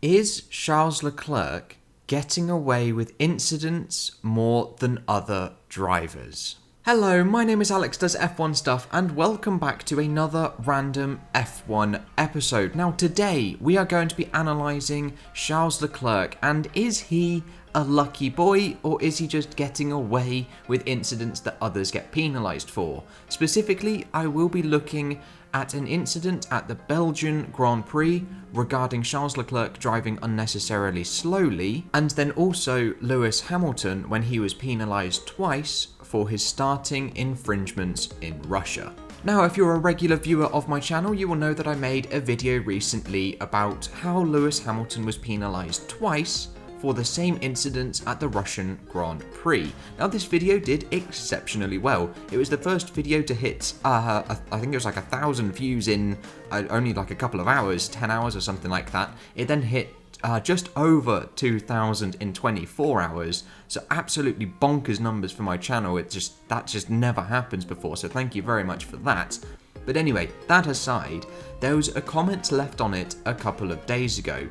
Is Charles Leclerc getting away with incidents more than other drivers? Hello, my name is Alex Does F1 Stuff and welcome back to another random F1 episode. Now today we are going to be analysing Charles Leclerc, and is he a lucky boy or is he just getting away with incidents that others get penalised for? Specifically, I will be looking at an incident at the Belgian Grand Prix regarding Charles Leclerc driving unnecessarily slowly, and then also Lewis Hamilton when he was penalised twice for his starting infringements in Russia. Now, if you're a regular viewer of my channel, you will know that I made a video recently about how Lewis Hamilton was penalised twice for the same incidents at the Russian Grand Prix. Now, this video did exceptionally well. It was the first video to hit, I think it was like 1,000 views in only like a couple of hours, 10 hours or something like that. It then hit just over 2,000 in 24 hours. So absolutely bonkers numbers for my channel. That just never happens before. So thank you very much for that. But anyway, that aside, there was a comment left on it a couple of days ago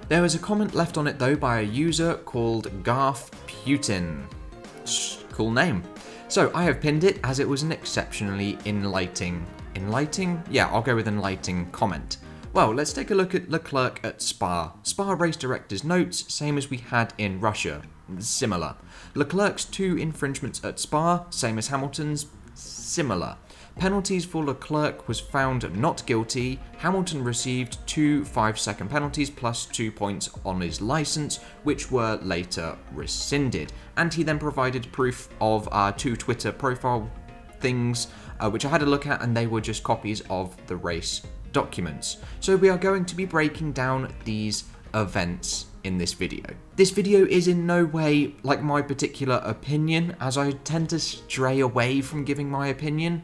there was a comment left on it though by a user called Garth Putin. Cool name. So I have pinned it as it was an exceptionally enlightening, yeah, I'll go with enlightening comment. Well, let's take a look at Leclerc at Spa. Spa race director's notes, same as we had in Russia. Similar. Leclerc's 2 infringements at Spa, same as Hamilton's. Similar. Penalties for Leclerc was found not guilty. Hamilton received 2 5-second penalties plus 2 points on his license, which were later rescinded. And he then provided proof of 2 Twitter profile things, which I had a look at, and they were just copies of the race documents. So we are going to be breaking down these events in this video. This video is in no way like my particular opinion, as I tend to stray away from giving my opinion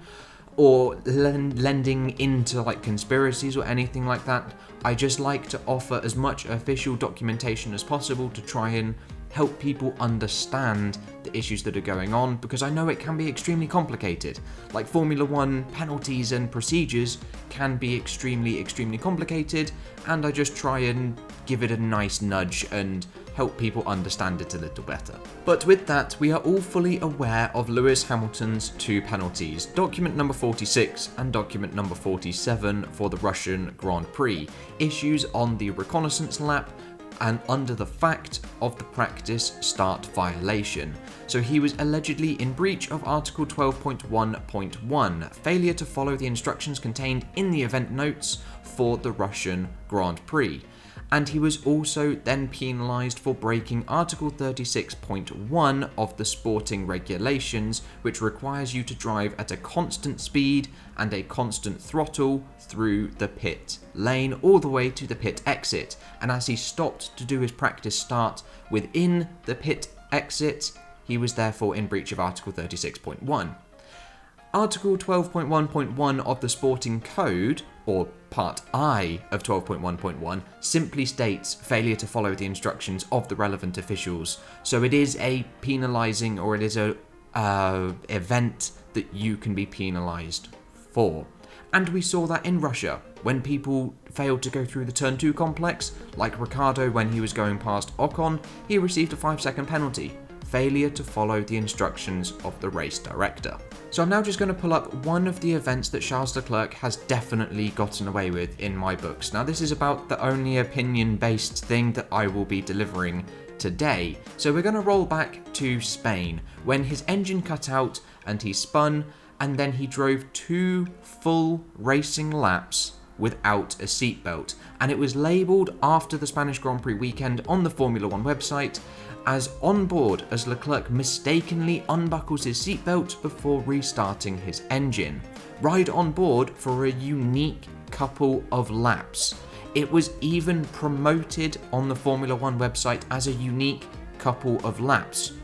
or lending into like conspiracies or anything like that. I just like to offer as much official documentation as possible to try and help people understand the issues that are going on, because I know it can be extremely complicated. Like Formula 1 penalties and procedures can be extremely complicated, and I just try and give it a nice nudge and help people understand it a little better. But with that, we are all fully aware of Lewis Hamilton's 2 penalties, document number 46 and document number 47 for the Russian Grand Prix, issues on the reconnaissance lap and under the fact of the practice start violation. So he was allegedly in breach of Article 12.1.1, failure to follow the instructions contained in the event notes for the Russian Grand Prix. And he was also then penalised for breaking Article 36.1 of the sporting regulations, which requires you to drive at a constant speed and a constant throttle through the pit lane all the way to the pit exit. And as he stopped to do his practice start within the pit exit, he was therefore in breach of Article 36.1. Article 12.1.1 of the Sporting Code, or Part I of 12.1.1, simply states failure to follow the instructions of the relevant officials. So it is a penalising, or it is a event that you can be penalised for. And we saw that in Russia, when people failed to go through the Turn 2 complex, like Ricciardo when he was going past Ocon, he received a 5-second penalty. Failure to follow the instructions of the race director. So I'm now just going to pull up one of the events that Charles Leclerc has definitely gotten away with in my books. Now this is about the only opinion-based thing that I will be delivering today. So we're going to roll back to Spain, when his engine cut out and he spun, and then he drove 2 full racing laps without a seatbelt. And it was labelled after the Spanish Grand Prix weekend on the Formula 1 website as on board, as Leclerc mistakenly unbuckles his seatbelt before restarting his engine. Ride on board for a unique couple of laps. It was even promoted on the Formula 1 website as a unique couple of laps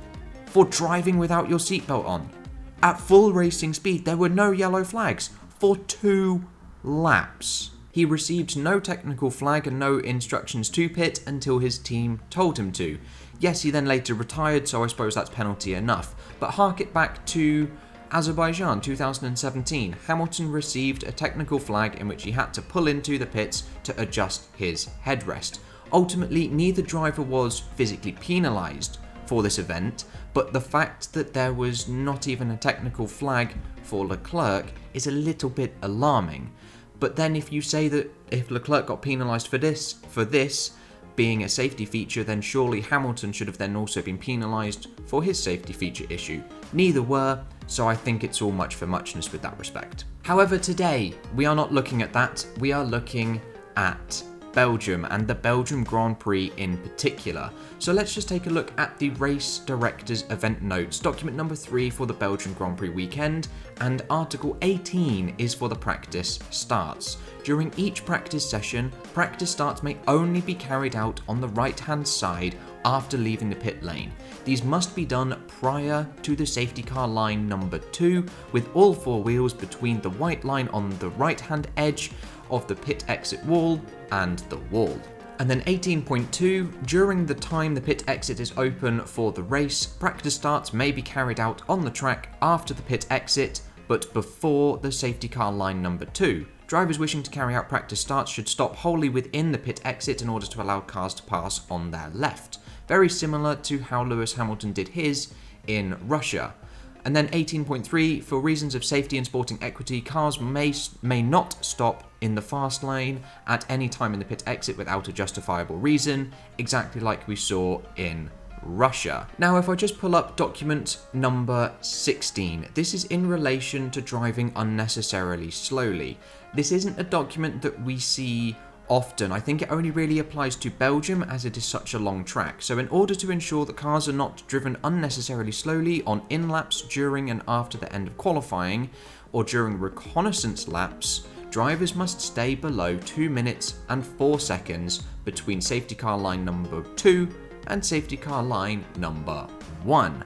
for driving without your seatbelt on. At full racing speed, there were no yellow flags for 2 laps. He received no technical flag and no instructions to pit until his team told him to. Yes, he then later retired, so I suppose that's penalty enough. But hark it back to Azerbaijan 2017, Hamilton received a technical flag in which he had to pull into the pits to adjust his headrest. Ultimately, neither driver was physically penalised for this event, but the fact that there was not even a technical flag for Leclerc is a little bit alarming. But then if you say that if Leclerc got penalised for this being a safety feature, then surely Hamilton should have then also been penalised for his safety feature issue. Neither were, so I think it's all much for muchness with that respect. However, today we are not looking at that, we are looking at Belgium and the Belgium Grand Prix in particular. So let's just take a look at the race director's event notes, document number 3 for the Belgium Grand Prix weekend, and article 18 is for the practice starts. During each practice session, practice starts may only be carried out on the right-hand side after leaving the pit lane. These must be done prior to the safety car line number 2, with all 4 wheels between the white line on the right-hand edge of the pit exit wall and the wall. And then 18.2, during the time the pit exit is open for the race, practice starts may be carried out on the track after the pit exit, but before the safety car line number 2. Drivers wishing to carry out practice starts should stop wholly within the pit exit in order to allow cars to pass on their left. Very similar to how Lewis Hamilton did his in Russia. And then 18.3, for reasons of safety and sporting equity, cars may not stop in the fast lane at any time in the pit exit without a justifiable reason, exactly like we saw in Russia. Now, if I just pull up document number 16, this is in relation to driving unnecessarily slowly. This isn't a document that we see often. I think it only really applies to Belgium as it is such a long track. So in order to ensure that cars are not driven unnecessarily slowly on in-laps during and after the end of qualifying or during reconnaissance laps, drivers must stay below 2 minutes and 4 seconds between safety car line number 2 and safety car line number 1.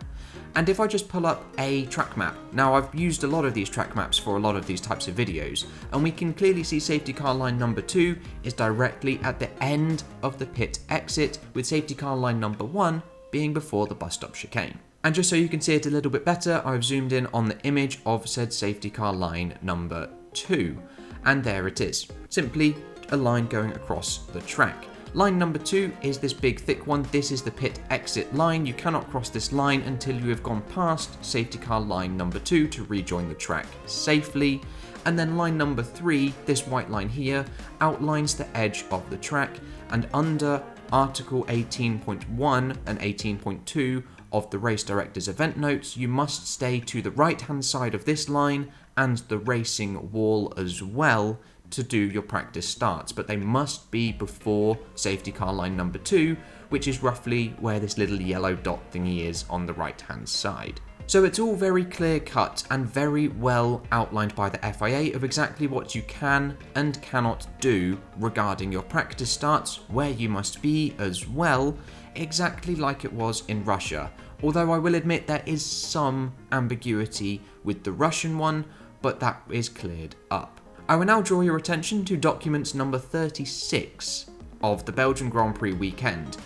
And if I just pull up a track map, now I've used a lot of these track maps for a lot of these types of videos, and we can clearly see safety car line number 2 is directly at the end of the pit exit, with safety car line number 1 being before the bus stop chicane. And just so you can see it a little bit better, I've zoomed in on the image of said safety car line number 2, and there it is, simply a line going across the track. Line number 2 is this big thick one. This is the pit exit line. You cannot cross this line until you have gone past safety car line number 2 to rejoin the track safely. And then line number 3, this white line here, outlines the edge of the track, and under article 18.1 and 18.2 of the race director's event notes, you must stay to the right hand side of this line and the racing wall as well to do your practice starts, but they must be before safety car line number 2, which is roughly where this little yellow dot thingy is on the right hand side. So it's all very clear cut and very well outlined by the FIA of exactly what you can and cannot do regarding your practice starts, where you must be as well, exactly like it was in Russia. Although I will admit there is some ambiguity with the Russian one, but that is cleared up. I will now draw your attention to documents number 36 of the Belgian Grand Prix weekend.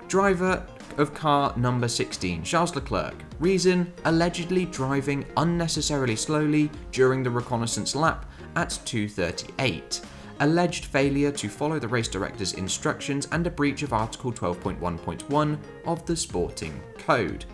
Driver of car number 16, Charles Leclerc. Reason, allegedly driving unnecessarily slowly during the reconnaissance lap at 2:38. Alleged failure to follow the race director's instructions and a breach of Article 12.1.1 of the Sporting Code.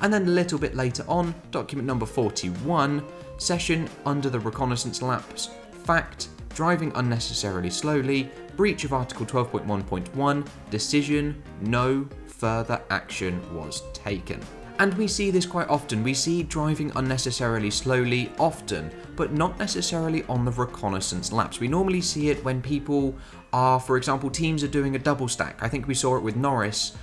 And then a little bit later on, document number 41, session under the reconnaissance laps. Fact, driving unnecessarily slowly, breach of Article 12.1.1, decision, no further action was taken. And we see this quite often. We see driving unnecessarily slowly often, but not necessarily on the reconnaissance laps. We normally see it when people are, for example, teams are doing a double stack. I think we saw it with Norris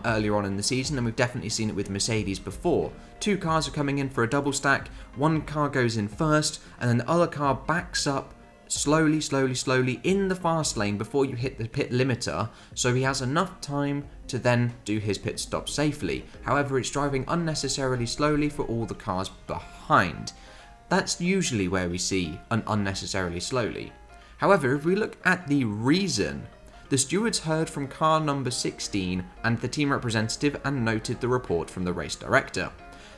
earlier on in the season, and we've definitely seen it with Mercedes before. 2 cars are coming in for a double stack, 1 car goes in first, and then the other car backs up slowly in the fast lane before you hit the pit limiter, so he has enough time to then do his pit stop safely. However, it's driving unnecessarily slowly for all the cars behind. That's usually where we see an unnecessarily slowly. However, if we look at the reason, the stewards heard from car number 16 and the team representative and noted the report from the race director.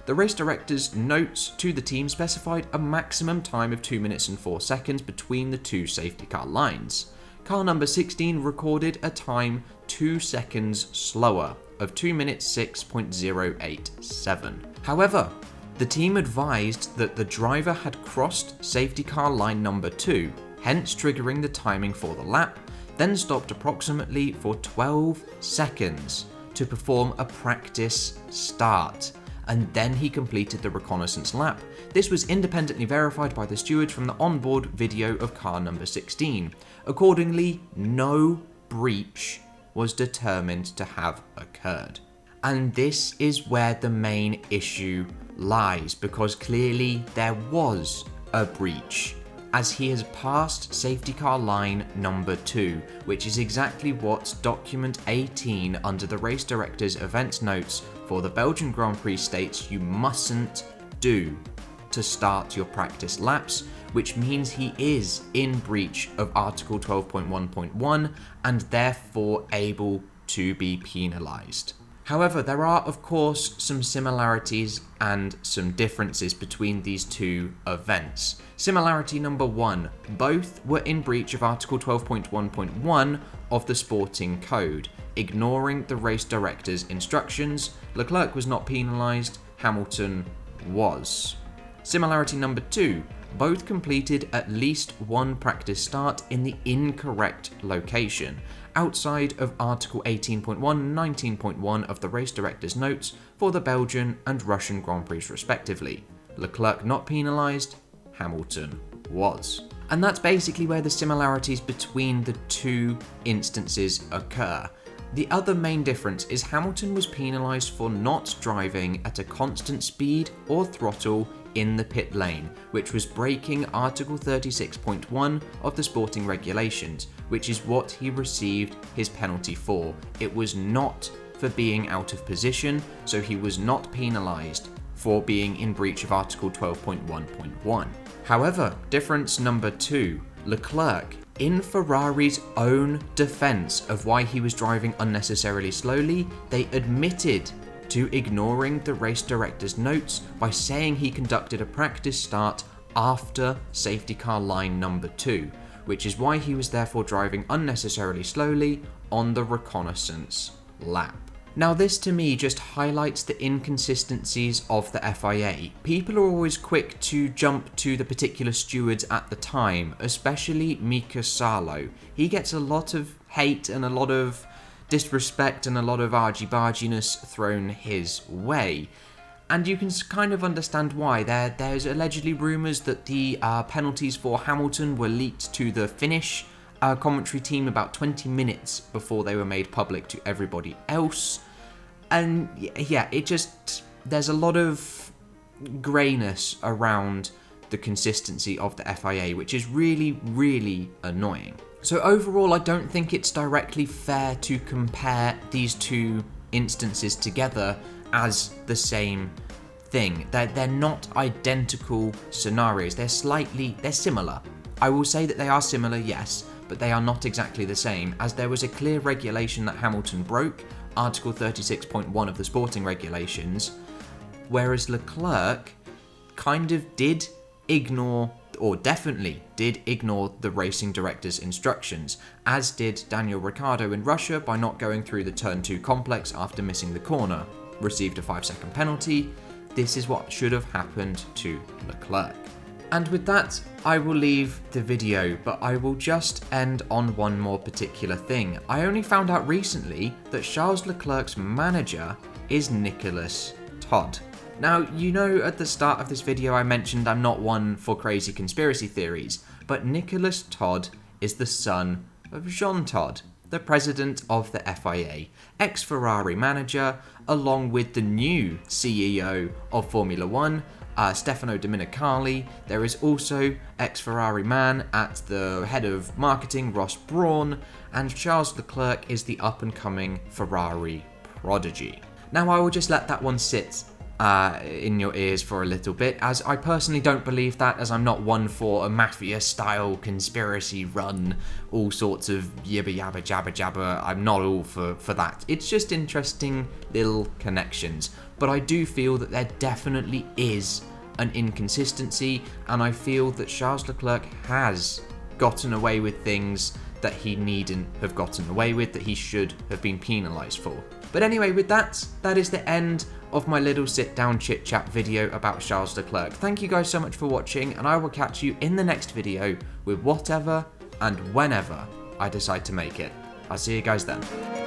The race director's notes to the team specified a maximum time of 2 minutes and 4 seconds between the two safety car lines. Car number 16 recorded a time 2 seconds slower of 2 minutes 6.087. However, the team advised that the driver had crossed safety car line number 2, hence triggering the timing for the lap, then stopped approximately for 12 seconds to perform a practice start, and then he completed the reconnaissance lap. This was independently verified by the stewards from the onboard video of car number 16. Accordingly, no breach was determined to have occurred. And this is where the main issue lies, because clearly there was a breach, as he has passed safety car line number 2, which is exactly what document 18 under the race director's events notes for the Belgian Grand Prix states you mustn't do to start your practice laps, which means he is in breach of Article 12.1.1 and therefore able to be penalised. However, there are of course some similarities and some differences between these two events. Similarity number 1, both were in breach of Article 12.1.1 of the Sporting Code, ignoring the race director's instructions. Leclerc was not penalised, Hamilton was. Similarity number 2, both completed at least one practice start in the incorrect location, outside of Article 18.1 and 19.1 of the race director's notes for the Belgian and Russian Grand Prix respectively. Leclerc not penalised, Hamilton was. And that's basically where the similarities between the two instances occur. The other main difference is Hamilton was penalised for not driving at a constant speed or throttle in the pit lane, which was breaking Article 36.1 of the sporting regulations, which is what he received his penalty for. It was not for being out of position, so he was not penalised for being in breach of Article 12.1.1. However, difference number 2, Leclerc, in Ferrari's own defence of why he was driving unnecessarily slowly, they admitted to ignoring the race director's notes by saying he conducted a practice start after safety car line number 2, which is why he was therefore driving unnecessarily slowly on the reconnaissance lap. Now this to me just highlights the inconsistencies of the FIA. People are always quick to jump to the particular stewards at the time, especially Mika Salo. He gets a lot of hate and a lot of disrespect and a lot of argy-barginess thrown his way. And you can kind of understand why. There's allegedly rumours that the penalties for Hamilton were leaked to the Finnish commentary team about 20 minutes before they were made public to everybody else. And yeah, there's a lot of greyness around the consistency of the FIA, which is really, really annoying. So overall, I don't think it's directly fair to compare these two instances together as the same thing. They're not identical scenarios. They're similar. I will say that they are similar, yes, but they are not exactly the same, as there was a clear regulation that Hamilton broke, Article 36.1 of the sporting regulations, whereas Leclerc kind of did ignore, or definitely did ignore, the racing director's instructions, as did Daniel Ricciardo in Russia by not going through the turn 2 complex after missing the corner, received a 5-second penalty. This is what should have happened to Leclerc. And with that, I will leave the video, but I will just end on one more particular thing. I only found out recently that Charles Leclerc's manager is Nicholas Todd. Now, you know at the start of this video I mentioned I'm not one for crazy conspiracy theories, but Nicholas Todd is the son of Jean Todt, the president of the FIA, ex-Ferrari manager, along with the new CEO of Formula 1, Stefano Domenicali. There is also ex-Ferrari man at the head of marketing, Ross Brawn, and Charles Leclerc is the up-and-coming Ferrari prodigy. Now I will just let that one sit in your ears for a little bit, as I personally don't believe that, as I'm not one for a mafia-style conspiracy run, all sorts of yibba yabba jabba jabba. I'm not all for that. It's just interesting little connections. but I do feel that there definitely is an inconsistency, and I feel that Charles Leclerc has gotten away with things that he needn't have gotten away with, that he should have been penalised for. But anyway, with that is the end of my little sit-down chit-chat video about Charles Leclerc. Thank you guys so much for watching, and I will catch you in the next video with whatever and whenever I decide to make it. I'll see you guys then.